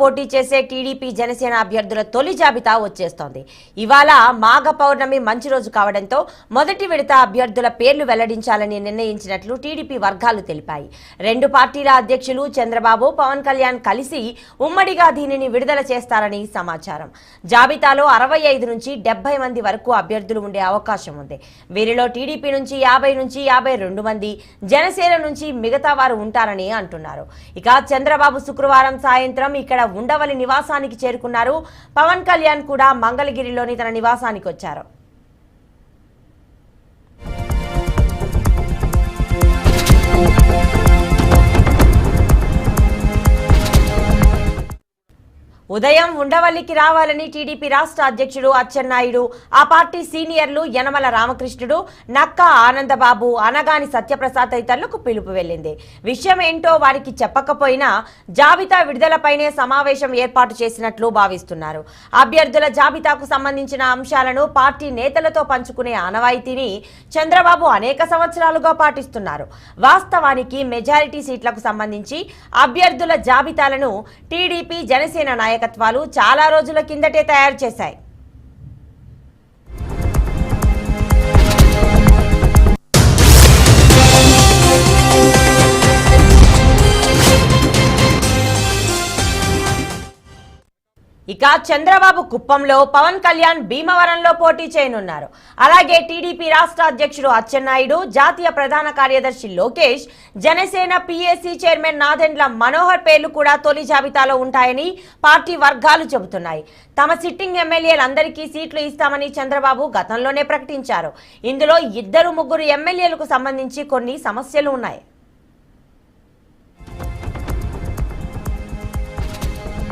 పోటీ చేసే టీడీపీ జనసేన అభ్యర్థుల తొలి జాబితా వచ్చేస్తోంది. ఇవాళ మాఘ పౌర్ణమి మంచి రోజు కావడంతో మొదటి విడత అభ్యర్థుల పేర్లు వెల్లడించాలని నిర్ణయించినట్లు టీడీపీ వర్గాలు తెలిపాయి. రెండు పార్టీల అధ్యక్షులు చంద్రబాబు, పవన్ కళ్యాణ్ కలిసి ఉమ్మడిగా దీనిని విడుదల చేస్తారని సమాచారం. జాబితాలో 65 నుంచి 70 మంది వరకు అభ్యర్థులు ఉండే అవకాశం ఉంది. వీరిలో టీడీపీ నుంచి 50 నుంచి 52 మంది, జనసేన నుంచి మిగతా వారు ఉంటారని అంటున్నారు. ఇక చంద్రబాబు శుక్రవారం సాయంత్రం ఇక్కడ ఉండవల్లి నివాసానికి చేరుకున్నారు. పవన్ కళ్యాణ్ కూడా మంగళగిరిలోని తన నివాసానికి వచ్చారు. ఉదయం ఉండవల్లికి రావాలని టీడీపీ రాష్ట్ర అధ్యక్షుడు అచ్చెన్నాయుడు, ఆ పార్టీ సీనియర్లు యనమల రామకృష్ణుడు, నక్కా ఆనందబాబు, అనగాని సత్యప్రసాద్ తదితరులకు పిలుపు వెళ్లింది. విషయం ఏంటో వారికి చెప్పకపోయినా జాబితా విడుదలపైనే సమావేశం ఏర్పాటు చేసినట్లు భావిస్తున్నారు. అభ్యర్థుల జాబితాకు సంబంధించిన అంశాలను పార్టీ నేతలతో పంచుకునే ఆనవాయితీని చంద్రబాబు అనేక సంవత్సరాలుగా పాటిస్తున్నారు. వాస్తవానికి మెజారిటీ సీట్లకు సంబంధించి అభ్యర్థుల జాబితాలను టీడీపీ, జనసేన నాయకులు చాలా రోజుల కిందటే తయారు చేశాయి. ఇక చంద్రబాబు కుప్పంలో, పవన్ కళ్యాణ్ భీమవరంలో పోటీ చేయనున్నారు. అలాగే టీడీపీ రాష్ట్ర అధ్యక్షుడు అచ్చెన్నాయుడు, జాతీయ ప్రధాన కార్యదర్శి లోకేష్, జనసేన పీఏసీ చైర్మన్ నాదెండ్ల మనోహర్ పేర్లు కూడా తొలి జాబితాలో ఉంటాయని పార్టీ వర్గాలు చెబుతున్నాయి. తమ సిట్టింగ్ ఎమ్మెల్యేలందరికీ సీట్లు ఇస్తామని చంద్రబాబు గతంలోనే ప్రకటించారు. ఇందులో 2-3 ఎమ్మెల్యేలకు సంబంధించి కొన్ని సమస్యలు ఉన్నాయి.